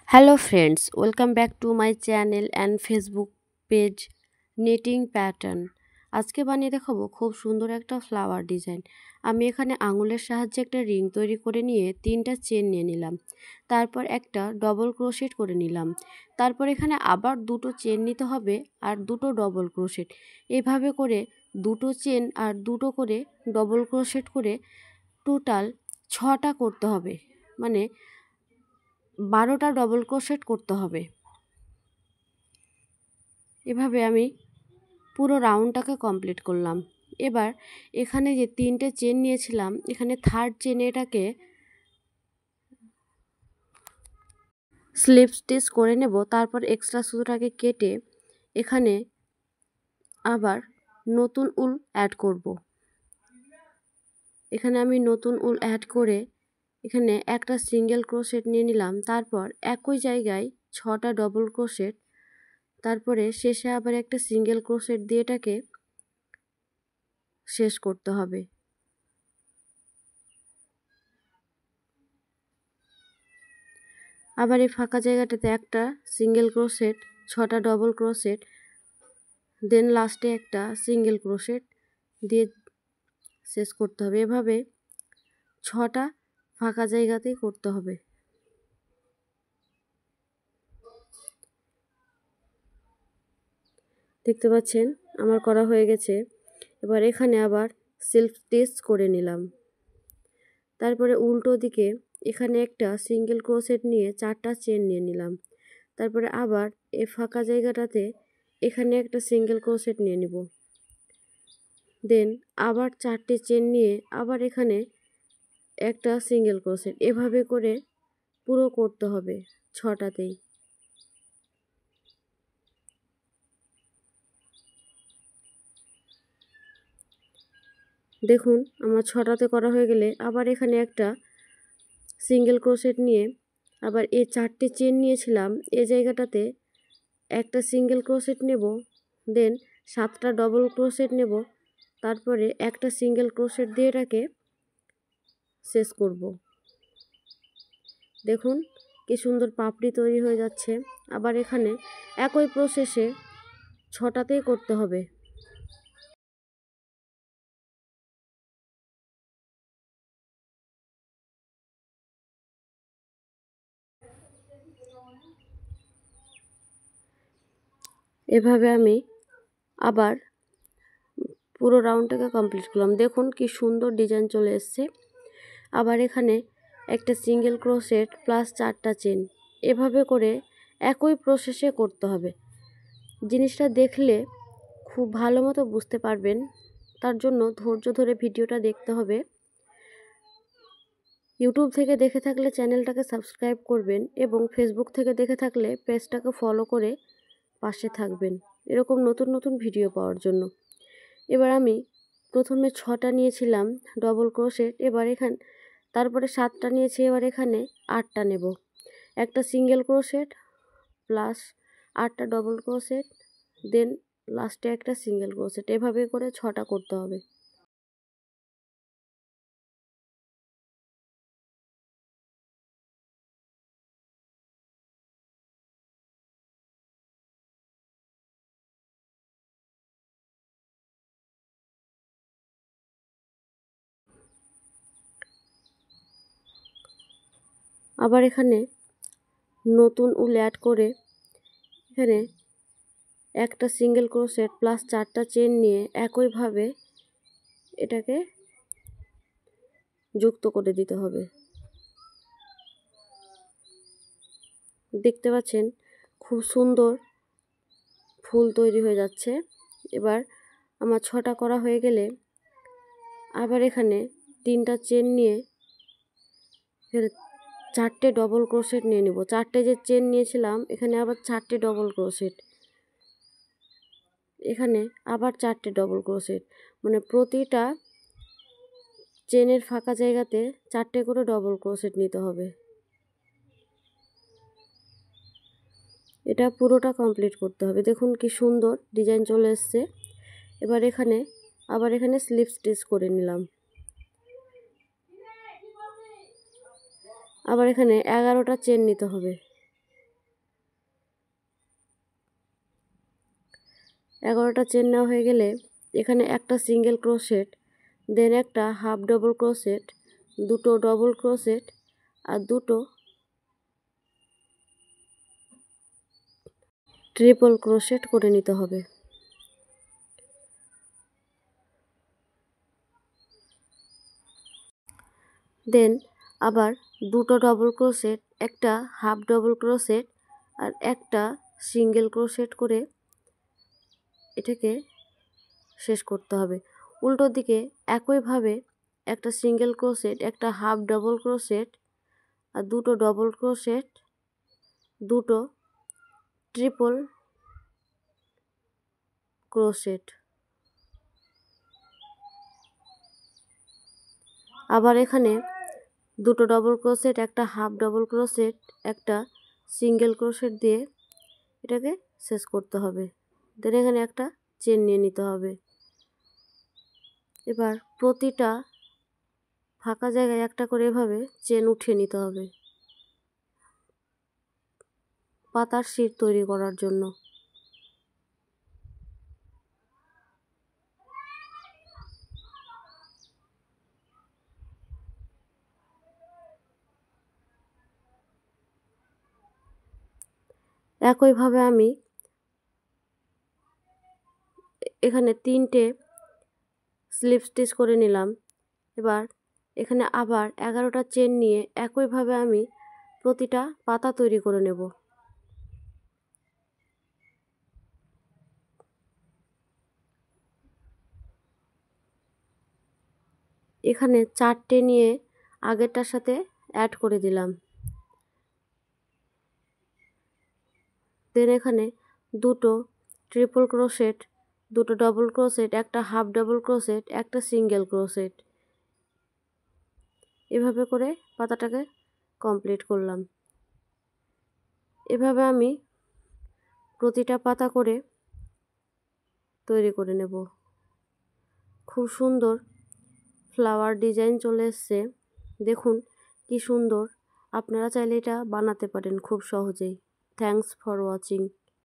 Hello friends, welcome back to my channel and Facebook page Knitting Pattern। আজকে বানিয়ে দেখাবো খুব সুন্দর একটা ফ্লাওয়ার ডিজাইন। আমি এখানে আঙুলের সাহায্যে একটা রিং তৈরি করে নিয়ে 3টা চেন নিয়ে নিলাম। তারপর একটা ডবল ক্রোশেট করে নিলাম। তারপর এখানে আবার দুটো চেন নিতে হবে আর দুটো ডবল ক্রোশেট। এভাবে করে দুটো চেন আর দুটো করে ডবল ক্রোশেট করে টোটাল 6টা করতে হবে। মানে 12টা ডবল ক্রোশেট করতে হবে। এভাবে আমি পুরো রাউন্ডটাকে কমপ্লিট করলাম। এবার এখানে যে 3টে চেন নিয়েছিলাম, এখানে থার্ড চেনে এটাকে স্লিপ স্টিচ করে নেব। তারপর এক্সট্রা সুতোটাকে কেটে এখানে আবার নতুন উল অ্যাড করব। এখানে আমি নতুন উল অ্যাড করে এখানে একটা সিঙ্গেল ক্রোশেট নিয়ে নিলাম। তারপর একই জায়গায় 6টা ডবল ক্রোশেট, তারপরে শেষে আবার একটা সিঙ্গেল ক্রোশেট দিয়ে এটাকে শেষ করতে হবে। আবার এই ফাঁকা জায়গাটাতে একটা সিঙ্গেল ক্রোশেট, 6টা ডবল ক্রোশেট, দেন লাস্টে একটা সিঙ্গেল ক্রোশেট দিয়ে শেষ করতে হবে। এভাবে 6টা ফাঁকা জায়গাতেই করতে হবে। দেখতে পাচ্ছেন আমার করা হয়ে গেছে। এবার এখানে আবার সেলফ স্টিচ করে নিলাম। তারপরে উল্টো দিকে এখানে একটা সিঙ্গেল ক্রোশেট নিয়ে 4টা চেন নিয়ে নিলাম। তারপরে আবার এই ফাঁকা জায়গাটাতে এখানে একটা সিঙ্গেল ক্রোশেট নিয়ে নিব। দেন আবার 4টে চেন নিয়ে আবার এখানে একটা সিঙ্গেল ক্রোশেট। এভাবে করে পুরো করতে হবে 6টাতেই। দেখুন আমার 6টাতে করা হয়ে গেলে আবার এখানে একটা সিঙ্গেল ক্রোশেট নিয়ে আবার এই 4টে চেন নিয়েছিলাম, এই জায়গাটাতে একটা সিঙ্গেল ক্রোশেট নেব। দেন 7টা ডবল ক্রোশেট নেব। তারপরে একটা সিঙ্গেল ক্রোশেট দিয়ে এটাকে শেষ করব। দেখুন কি সুন্দর পাপড়ি তৈরি হয়ে যাচ্ছে। আবার এখানে একই প্রসেসে 6টাতেই করতে হবে। এভাবে আমি আবার পুরো রাউন্ডটাকে কমপ্লিট করলাম। দেখুন কি সুন্দর ডিজাইন চলে এসছে। আবার এখানে একটা সিঙ্গেল ক্রোশেট প্লাস 4টা চেন, এভাবে করে একই প্রসেসে করতে হবে। জিনিসটা দেখলে খুব ভালো মতো বুঝতে পারবেন, তার জন্য ধৈর্য ধরে ভিডিওটা দেখতে হবে। ইউটিউব থেকে দেখে থাকলে চ্যানেলটাকে সাবস্ক্রাইব করবেন এবং ফেসবুক থেকে দেখে থাকলে পেজটাকে ফলো করে পাশে থাকবেন এরকম নতুন নতুন ভিডিও পাওয়ার জন্য। এবার আমি প্রথমে 6টা নিয়েছিলাম ডবল ক্রোশেট, এবার তারপরে 7টা নিয়েছি, এবার এখানে 8টা নেব। একটা সিঙ্গেল ক্রোশেট প্লাস 8টা ডবল ক্রোশেট, দেন লাস্টে একটা সিঙ্গেল ক্রোশেট। এভাবে করে 6টা করতে হবে। আবার এখানে নতুন উল অ্যাড করে এখানে একটা সিঙ্গেল ক্রোশেট প্লাস 4টা চেন নিয়ে একইভাবে এটাকে যুক্ত করে দিতে হবে। দেখতে পাচ্ছেন খুব সুন্দর ফুল তৈরি হয়ে যাচ্ছে। এবার আমার 6টা করা হয়ে গেলে আবার এখানে 3টা চেন নিয়ে এখানে 4টে ডবল ক্রোশেট নিয়ে নিব। 4টে যে চেন নিয়েছিলাম এখানে আবার 4টে ডবল ক্রোশেট, এখানে আবার 4টে ডবল ক্রোশেট, মানে প্রতিটা চেনের ফাঁকা জায়গাতে 4টে করে ডবল ক্রোশেট নিতে হবে। এটা পুরোটা কমপ্লিট করতে হবে। দেখুন কি সুন্দর ডিজাইন চলে এসছে। এবার আবার এখানে স্লিপ স্টিচ করে নিলাম। আবার এখানে 11টা চেন নিতে হবে। 11টা চেন নেওয়া হয়ে গেলে এখানে একটা সিঙ্গেল ক্রোশেট, দেন একটা হাফ ডবল ক্রোশেট, দুটো ডবল ক্রোশেট আর দুটো ট্রিপল ক্রোশেট করে নিতে হবে। দেন আবার দুটো ডবল ক্রোশেট, একটা হাফ ডবল ক্রোশেট আর একটা সিঙ্গেল ক্রোশেট করে এটাকে শেষ করতে হবে। উল্টো দিকে একইভাবে একটা সিঙ্গেল ক্রোশেট, একটা হাফ ডবল ক্রোশেট আর দুটো ডবল ক্রোশেট, দুটো ট্রিপল ক্রোশেট। আবার এখানে দুটো ডবল ক্রোশেট, একটা হাফ ডবল ক্রোশেট, একটা সিঙ্গেল ক্রোশেট দিয়ে এটাকে শেষ করতে হবে। দেন এখানে একটা চেন নিয়ে নিতে হবে। এবার প্রতিটা ফাঁকা জায়গায় একটা করে এভাবে চেন উঠিয়ে নিতে হবে পাতার শিট তৈরি করার জন্য। একইভাবে আমি এখানে 3টে স্লিপ স্টিচ করে নিলাম। এবার এখানে আবার 11টা চেন নিয়ে একইভাবে আমি প্রতিটা পাতা তৈরি করে নেব। এখানে 4টে নিয়ে আগেরটার সাথে অ্যাড করে দিলাম। দেন এখানে দুটো ট্রিপল ক্রোশেট, দুটো ডবল ক্রোশেট, একটা হাফ ডবল ক্রোশেট, একটা সিঙ্গেল ক্রোশেট, এভাবে করে পাতাটাকে কমপ্লিট করলাম। এভাবে আমি প্রতিটা পাতা করে তৈরি করে নেব। খুব সুন্দর ফ্লাওয়ার ডিজাইন চলে এসছে, দেখুন কি সুন্দর। আপনারা চাইলে এটা বানাতে পারেন খুব সহজেই। Thanks for watching.